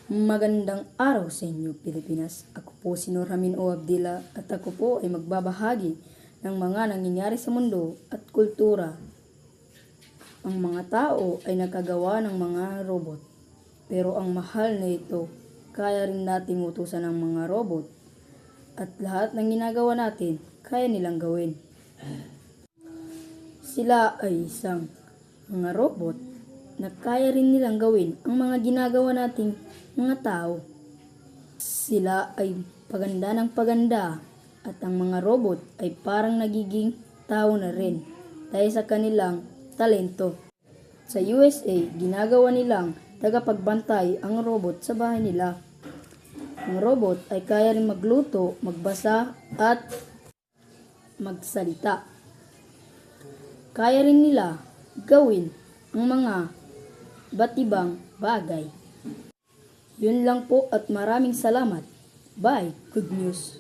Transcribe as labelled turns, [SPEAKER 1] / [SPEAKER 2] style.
[SPEAKER 1] Magandang araw sa inyo, Pilipinas. Ako po si Norhamin O. Abdila at ako po ay magbabahagi ng mga nangyayari sa mundo at kultura. Ang mga tao ay nakagawa ng mga robot, pero ang mahal na ito, kaya rin nating utusan ng mga robot at lahat ng ginagawa natin, kaya nilang gawin. Sila ay isang mga robot na kaya rin nilang gawin ang mga ginagawa nating mga tao. Sila ay paganda ng paganda at ang mga robot ay parang nagiging tao na rin dahil sa kanilang talento. Sa USA, ginagawa nilang tagapagbantay ang robot sa bahay nila. Ang robot ay kaya rin magluto, magbasa at magsalita. Kaya rin nila gawin ang mga iba't ibang bagay. Yun lang po at maraming salamat. Bye. Good news.